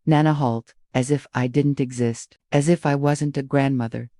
Nana halt, as if I didn't exist, as if I wasn't a grandmother.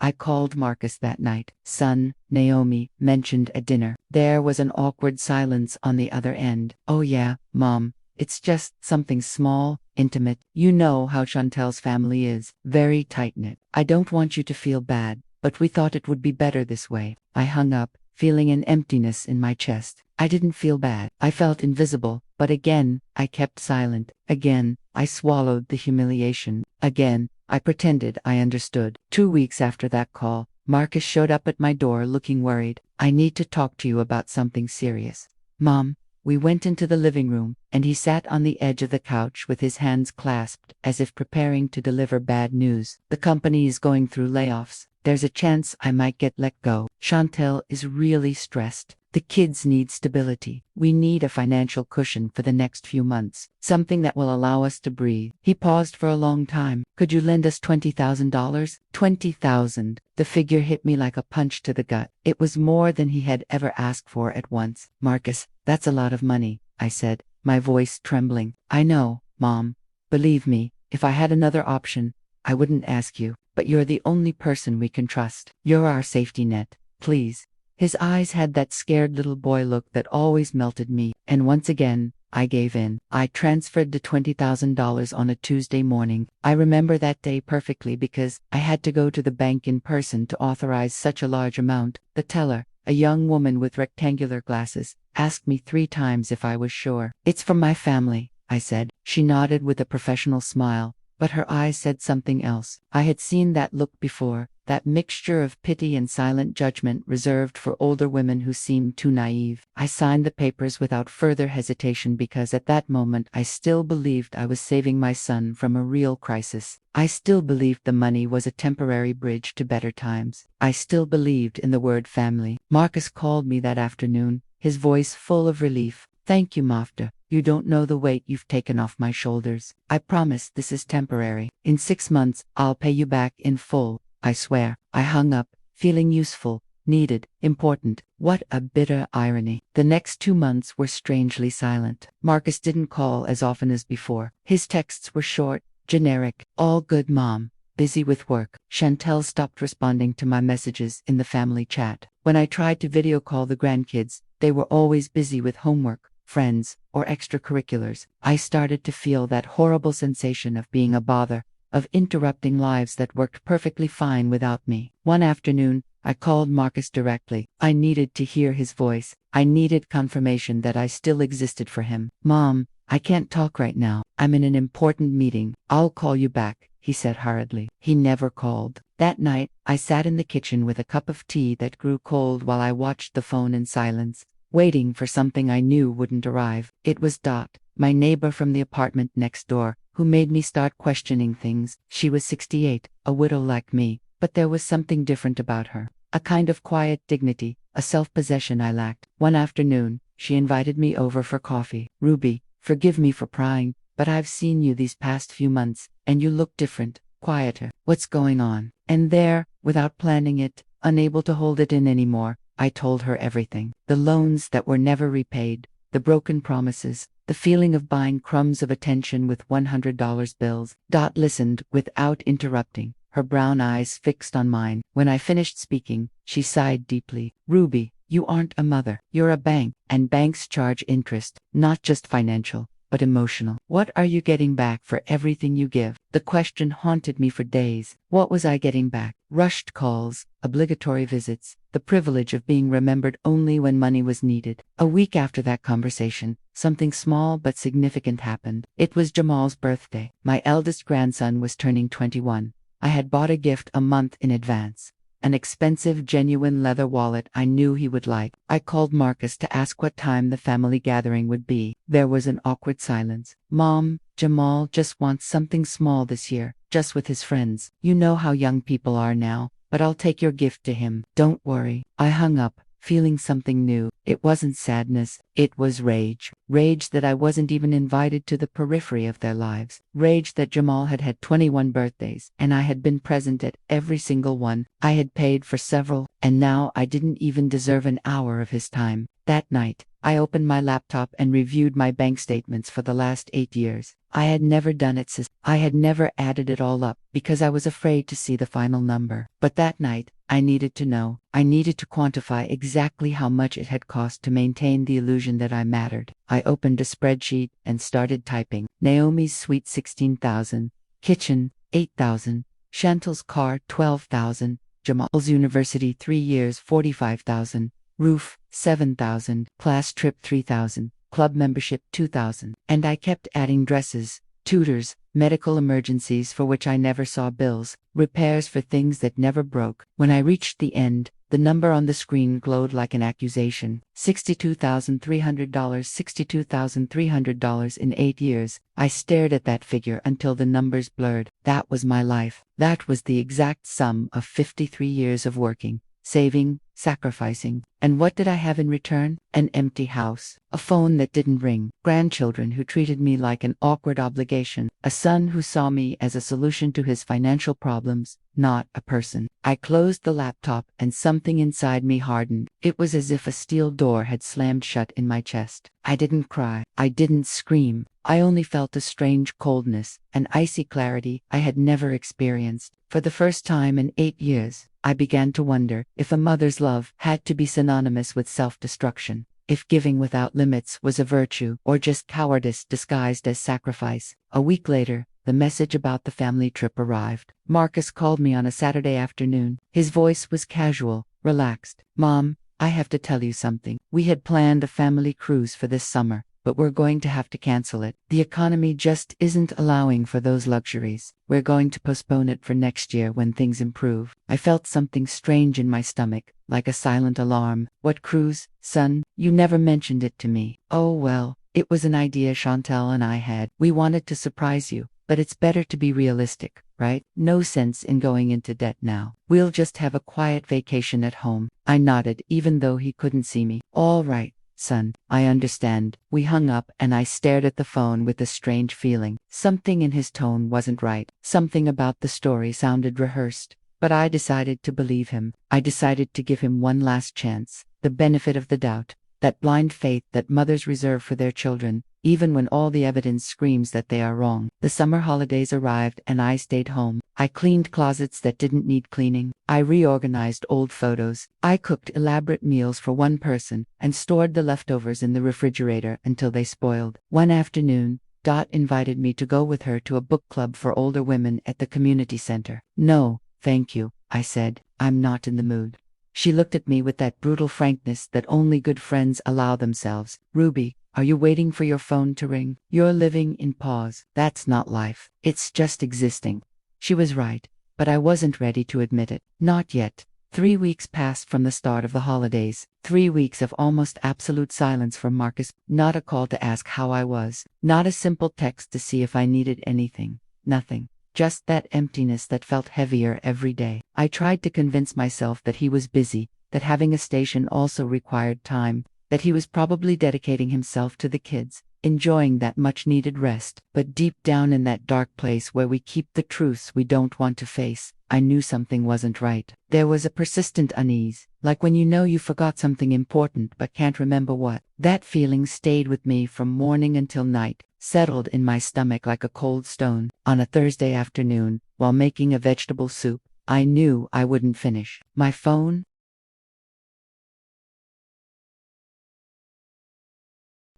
I called Marcus that night. Son, Naomi mentioned at dinner. There was an awkward silence on the other end. Oh yeah, Mom. It's just something small, intimate. You know how Chantel's family is. Very tight-knit. I don't want you to feel bad, but we thought it would be better this way. I hung up, feeling an emptiness in my chest. I didn't feel bad. I felt invisible, but again, I kept silent. Again, I swallowed the humiliation. Again, I pretended I understood. 2 weeks after that call, Marcus showed up at my door looking worried. I need to talk to you about something serious. Mom. We went into the living room, and he sat on the edge of the couch with his hands clasped, as if preparing to deliver bad news. The company is going through layoffs. There's a chance I might get let go. Chantel is really stressed. The kids need stability. We need a financial cushion for the next few months, something that will allow us to breathe. He paused for a long time. Could you lend us $20,000? 20,000. The figure hit me like a punch to the gut. It was more than he had ever asked for at once. Marcus, that's a lot of money, I said, my voice trembling. I know, Mom. Believe me, if I had another option, I wouldn't ask you, but you're the only person we can trust. You're our safety net. Please. His eyes had that scared little boy look that always melted me, and once again, I gave in. I transferred the $20,000 on a Tuesday morning. I remember that day perfectly because I had to go to the bank in person to authorize such a large amount. The teller, a young woman with rectangular glasses, asked me 3 times if I was sure. It's from my family, I said. She nodded with a professional smile, but her eyes said something else. I had seen that look before, that mixture of pity and silent judgment reserved for older women who seemed too naive. I signed the papers without further hesitation because at that moment I still believed I was saving my son from a real crisis. I still believed the money was a temporary bridge to better times. I still believed in the word family. Marcus called me that afternoon, his voice full of relief. Thank you, Mafta. You don't know the weight you've taken off my shoulders. I promise this is temporary. In 6 months, I'll pay you back in full. I swear. I hung up, feeling useful, needed, important. What a bitter irony. The next 2 months were strangely silent. Marcus didn't call as often as before. His texts were short, generic. All good, Mom. Busy with work. Chantel stopped responding to my messages in the family chat. When I tried to video call the grandkids, they were always busy with homework, friends, or extracurriculars. I started to feel that horrible sensation of being a bother, of interrupting lives that worked perfectly fine without me. One afternoon, I called Marcus directly. I needed to hear his voice. I needed confirmation that I still existed for him. Mom, I can't talk right now. I'm in an important meeting. I'll call you back, he said hurriedly. He never called. That night, I sat in the kitchen with a cup of tea that grew cold while I watched the phone in silence, waiting for something I knew wouldn't arrive. It was Dot, my neighbor from the apartment next door, who made me start questioning things. She was 68, a widow like me, but there was something different about her. A kind of quiet dignity, a self-possession I lacked. One afternoon, she invited me over for coffee. Ruby, forgive me for prying, but I've seen you these past few months, and you look different, quieter. What's going on? And there, without planning it, unable to hold it in anymore, I told her everything. The loans that were never repaid, the broken promises, the feeling of buying crumbs of attention with $100 bills. Dot listened without interrupting, her brown eyes fixed on mine. When I finished speaking, she sighed deeply. Ruby, you aren't a mother. You're a bank, and banks charge interest, not just financial, but emotional. What are you getting back for everything you give? The question haunted me for days. What was I getting back? Rushed calls, obligatory visits, the privilege of being remembered only when money was needed. A week after that conversation, something small but significant happened. It was Jamal's birthday. My eldest grandson was turning 21. I had bought a gift a month in advance. An expensive, genuine leather wallet I knew he would like. I called Marcus to ask what time the family gathering would be. There was an awkward silence. Mom, Jamal just wants something small this year, just with his friends. You know how young people are now, but I'll take your gift to him. Don't worry. I hung up, feeling something new. It wasn't sadness, it was rage. Rage that I wasn't even invited to the periphery of their lives. Rage that Jamal had had 21 birthdays, and I had been present at every single one. I had paid for several, and now I didn't even deserve an hour of his time. That night, I opened my laptop and reviewed my bank statements for the last 8 years. I had never done it since. I had never added it all up because I was afraid to see the final number. But that night, I needed to know. I needed to quantify exactly how much it had cost to maintain the illusion that I mattered. I opened a spreadsheet and started typing. Naomi's suite 16,000, kitchen 8,000, Chantal's car 12,000, Jamal's university 3 years 45,000, roof 7,000, class trip 3,000, club membership 2,000. And I kept adding dresses, tutors, medical emergencies for which I never saw bills, repairs for things that never broke. When I reached the end, the number on the screen glowed like an accusation. $62,300, $62,300 in 8 years. I stared at that figure until the numbers blurred. That was my life. That was the exact sum of 53 years of working, saving, sacrificing. And what did I have in return? An empty house, a phone that didn't ring, grandchildren who treated me like an awkward obligation, a son who saw me as a solution to his financial problems, not a person. I closed the laptop and something inside me hardened. It was as if a steel door had slammed shut in my chest. I didn't cry. I didn't scream. I only felt a strange coldness, an icy clarity I had never experienced. For the first time in 8 years, I began to wonder if a mother's love had to be synonymous with self-destruction, if giving without limits was a virtue or just cowardice disguised as sacrifice. A week later, the message about the family trip arrived. Marcus called me on a Saturday afternoon. His voice was casual, relaxed. "Mom, I have to tell you something. We had planned a family cruise for this summer, but we're going to have to cancel it. The economy just isn't allowing for those luxuries. We're going to postpone it for next year when things improve." I felt something strange in my stomach, like a silent alarm. "What cruise, son? You never mentioned it to me." "Oh well, it was an idea Chantal and I had. We wanted to surprise you, but it's better to be realistic, right? No sense in going into debt now. We'll just have a quiet vacation at home." I nodded, even though he couldn't see me. "All right, son, I understand." We hung up and I stared at the phone with a strange feeling. Something in his tone wasn't right. Something about the story sounded rehearsed. But I decided to believe him. I decided to give him one last chance, the benefit of the doubt, that blind faith that mothers reserve for their children, even when all the evidence screams that they are wrong. The summer holidays arrived and I stayed home. I cleaned closets that didn't need cleaning. I reorganized old photos. I cooked elaborate meals for one person and stored the leftovers in the refrigerator until they spoiled. One afternoon, Dot invited me to go with her to a book club for older women at the community center. "No, thank you," I said. "I'm not in the mood." She looked at me with that brutal frankness that only good friends allow themselves. "Ruby, are you waiting for your phone to ring? You're living in pause. That's not life. It's just existing." She was right, but I wasn't ready to admit it. Not yet. 3 weeks passed from the start of the holidays. 3 weeks of almost absolute silence from Marcus. Not a call to ask how I was. Not a simple text to see if I needed anything. Nothing. Just that emptiness that felt heavier every day. I tried to convince myself that he was busy, that having a station also required time, that he was probably dedicating himself to the kids, enjoying that much-needed rest. But deep down in that dark place where we keep the truths we don't want to face, I knew something wasn't right. There was a persistent unease, like when you know you forgot something important but can't remember what. That feeling stayed with me from morning until night, settled in my stomach like a cold stone. On a Thursday afternoon, while making a vegetable soup, I knew I wouldn't finish. My phone.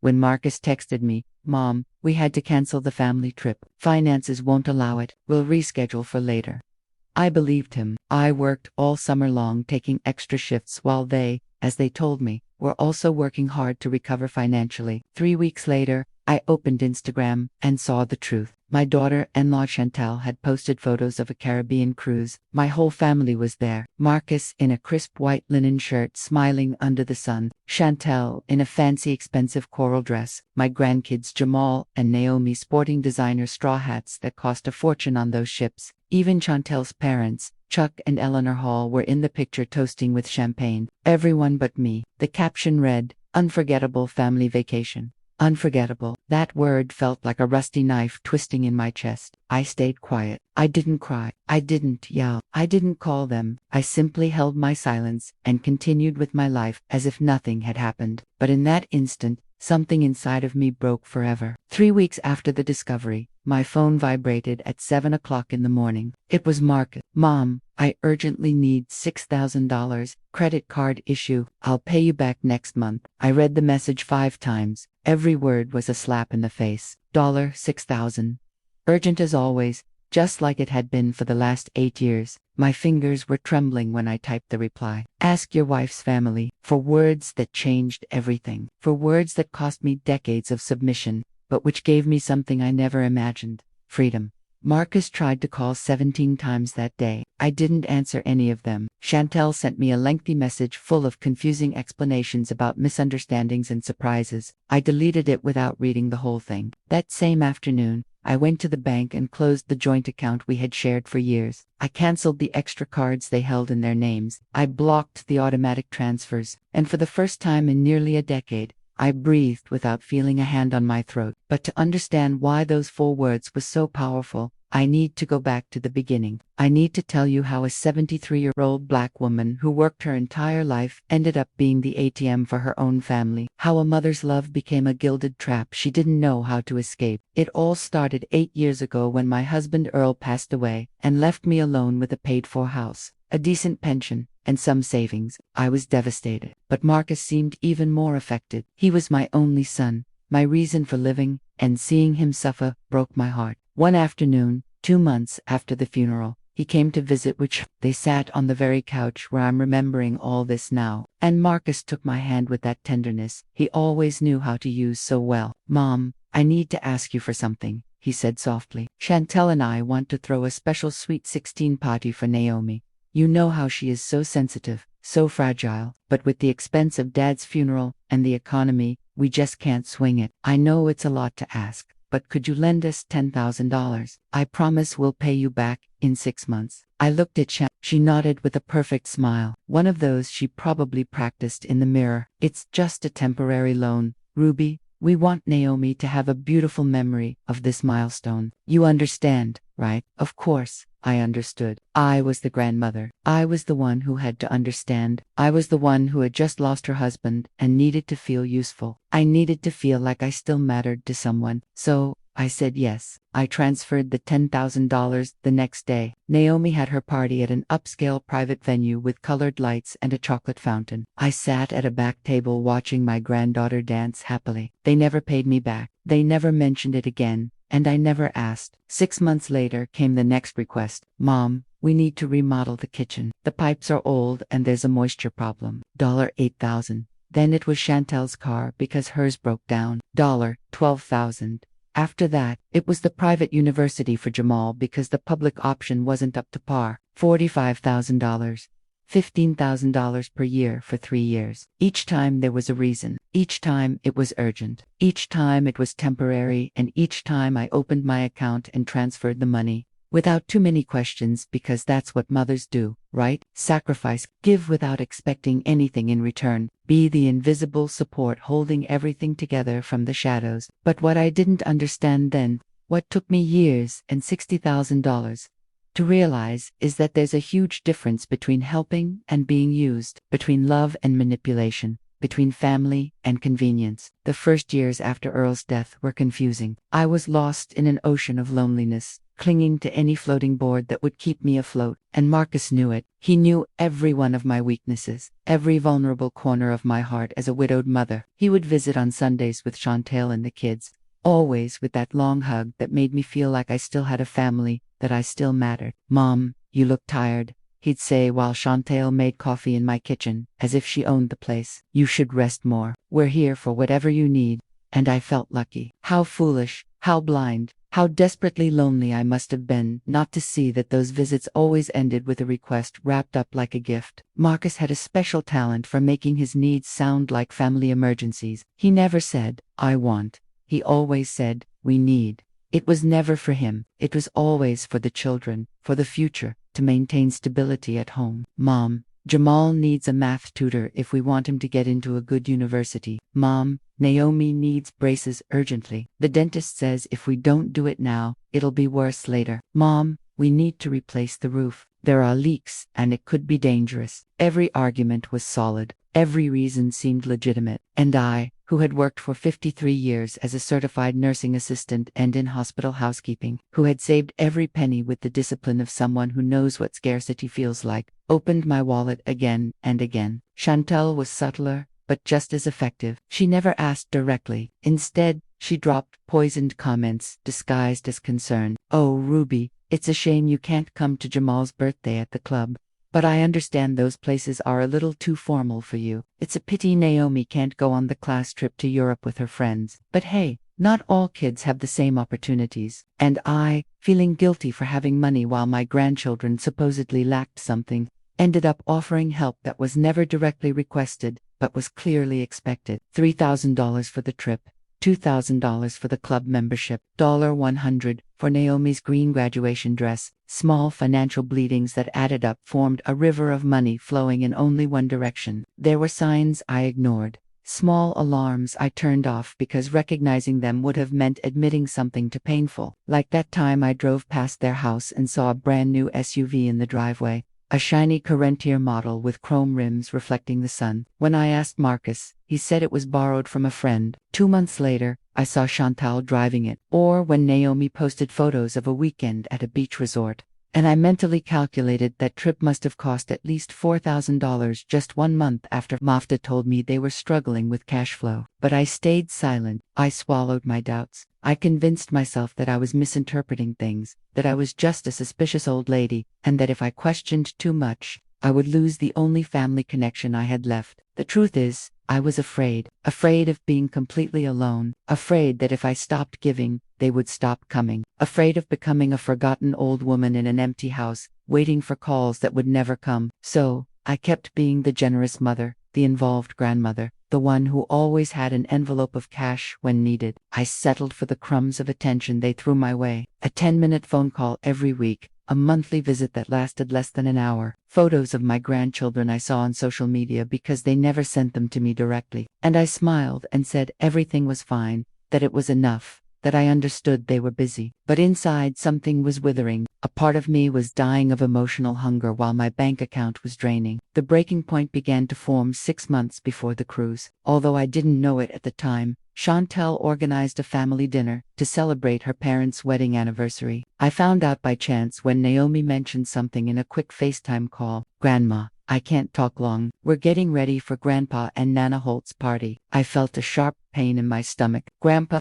When Marcus texted me, "Mom, we had to cancel the family trip. Finances won't allow it. We'll reschedule for later." I believed him. I worked all summer long taking extra shifts while they, as they told me, were also working hard to recover financially. 3 weeks later, I opened Instagram and saw the truth. My daughter-in-law Chantal had posted photos of a Caribbean cruise. My whole family was there. Marcus in a crisp white linen shirt smiling under the sun. Chantal in a fancy expensive coral dress. My grandkids Jamal and Naomi sporting designer straw hats that cost a fortune on those ships. Even Chantal's parents, Chuck and Eleanor Hall, were in the picture toasting with champagne. Everyone but me. The caption read, "Unforgettable family vacation." Unforgettable. That word felt like a rusty knife twisting in my chest. I stayed quiet. I didn't cry. I didn't yell. I didn't call them. I simply held my silence and continued with my life as if nothing had happened. But in that instant, Something inside of me broke forever. 3 weeks after the discovery, my phone vibrated at 7 o'clock in the morning. It was Marcus. Mom, I urgently need $6,000. Credit card issue. I'll pay you back next month. I read the message 5 times. Every word was a slap in the face. $6,000. Urgent as always, just like it had been for the last 8 years. My fingers were trembling when I typed the reply. Ask your wife's family. For words that changed everything. For words that cost me decades of submission, but which gave me something I never imagined. Freedom. Marcus tried to call 17 times that day. I didn't answer any of them. Chantel sent me a lengthy message full of confusing explanations about misunderstandings and surprises. I deleted it without reading the whole thing. That same afternoon, I went to the bank and closed the joint account we had shared for years. I canceled the extra cards they held in their names. I blocked the automatic transfers. And for the first time in nearly a decade, I breathed without feeling a hand on my throat. But to understand why those 4 words were so powerful, I need to go back to the beginning. I need to tell you how a 73-year-old black woman who worked her entire life ended up being the ATM for her own family. How a mother's love became a gilded trap she didn't know how to escape. It all started 8 years ago when my husband Earl passed away and left me alone with a paid-for house, a decent pension, and some savings. I was devastated. But Marcus seemed even more affected. He was my only son, my reason for living, and seeing him suffer broke my heart. One afternoon, 2 months after the funeral, he came to visit, which they sat on the very couch where I'm remembering all this now. And Marcus took my hand with that tenderness he always knew how to use so well. Mom, I need to ask you for something, he said softly. Chantel and I want to throw a special Sweet 16 party for Naomi. You know how she is so sensitive, so fragile, but with the expense of Dad's funeral and the economy, we just can't swing it. I know it's a lot to ask, but could you lend us $10,000? I promise we'll pay you back in 6 months. I looked at Chantel. She nodded with a perfect smile, one of those she probably practiced in the mirror. It's just a temporary loan, Ruby. We want Naomi to have a beautiful memory of this milestone. You understand, right? Of course, I understood. I was the grandmother. I was the one who had to understand. I was the one who had just lost her husband and needed to feel useful. I needed to feel like I still mattered to someone. So, I said yes. I transferred the $10,000 the next day. Naomi had her party at an upscale private venue with colored lights and a chocolate fountain. I sat at a back table watching my granddaughter dance happily. They never paid me back. They never mentioned it again, and I never asked. 6 months later came the next request. Mom, we need to remodel the kitchen. The pipes are old and there's a moisture problem. $8,000. Then it was Chantel's car because hers broke down. $12,000. After that, it was the private university for Jamal because the public option wasn't up to par. $45,000. $15,000 per year for 3 years. Each time there was a reason. Each time it was urgent. Each time it was temporary, and each time I opened my account and transferred the money. Without too many questions, because that's what mothers do, right? Sacrifice, give without expecting anything in return. Be the invisible support holding everything together from the shadows. But what I didn't understand then, what took me years and $60,000 to realize, is that there's a huge difference between helping and being used, between love and manipulation, between family and convenience. The first years after Earl's death were confusing. I was lost in an ocean of loneliness, clinging to any floating board that would keep me afloat. And Marcus knew it. He knew every one of my weaknesses, every vulnerable corner of my heart as a widowed mother. He would visit on Sundays with Chantel and the kids, always with that long hug that made me feel like I still had a family, that I still mattered. Mom, you look tired, he'd say while Chantel made coffee in my kitchen, as if she owned the place. You should rest more. We're here for whatever you need. And I felt lucky. How foolish, how blind, how desperately lonely I must have been not to see that those visits always ended with a request wrapped up like a gift. Marcus had a special talent for making his needs sound like family emergencies. He never said, I want. He always said, we need. It was never for him. It was always for the children, for the future, to maintain stability at home. Mom, Jamal needs a math tutor if we want him to get into a good university. Mom, Naomi needs braces urgently. The dentist says if we don't do it now, it'll be worse later. Mom, we need to replace the roof. There are leaks, and it could be dangerous. Every argument was solid. Every reason seemed legitimate. And I who had worked for 53 years as a certified nursing assistant and in hospital housekeeping, who had saved every penny with the discipline of someone who knows what scarcity feels like, opened my wallet again and again. Chantal was subtler, but just as effective. She never asked directly. Instead, she dropped poisoned comments disguised as concern. "Oh, Ruby, it's a shame you can't come to Jamal's birthday at the club. But I understand those places are a little too formal for you. It's a pity Naomi can't go on the class trip to Europe with her friends. But hey, not all kids have the same opportunities." And I, feeling guilty for having money while my grandchildren supposedly lacked something, ended up offering help that was never directly requested, but was clearly expected. $3,000 for the trip, $2,000 for the club membership, $100 for Naomi's green graduation dress. Small financial bleedings that added up formed a river of money flowing in only one direction. There were signs I ignored, small alarms I turned off because recognizing them would have meant admitting something to painful. Like that time I drove past their house and saw a brand new SUV in the driveway. A shiny Carentier model with chrome rims reflecting the sun. When I asked Marcus, he said it was borrowed from a friend. 2 months later, I saw Chantal driving it. Or when Naomi posted photos of a weekend at a beach resort. And I mentally calculated that trip must have cost at least $4,000 just 1 month after Mafta told me they were struggling with cash flow. But I stayed silent. I swallowed my doubts. I convinced myself that I was misinterpreting things, that I was just a suspicious old lady, and that if I questioned too much, I would lose the only family connection I had left. The truth is, I was afraid of being completely alone, afraid that if I stopped giving, they would stop coming, afraid of becoming a forgotten old woman in an empty house, waiting for calls that would never come. So, I kept being the generous mother, the involved grandmother, the one who always had an envelope of cash when needed. I settled for the crumbs of attention they threw my way. A 10-minute phone call every week, a monthly visit that lasted less than an hour, photos of my grandchildren I saw on social media because they never sent them to me directly. And I smiled and said everything was fine, that it was enough, that I understood they were busy. But inside something was withering. A part of me was dying of emotional hunger while my bank account was draining. The breaking point began to form 6 months before the cruise. Although I didn't know it at the time, Chantal organized a family dinner to celebrate her parents' wedding anniversary. I found out by chance when Naomi mentioned something in a quick FaceTime call. "Grandma, I can't talk long. We're getting ready for Grandpa and Nana Holt's party." I felt a sharp pain in my stomach. Grandpa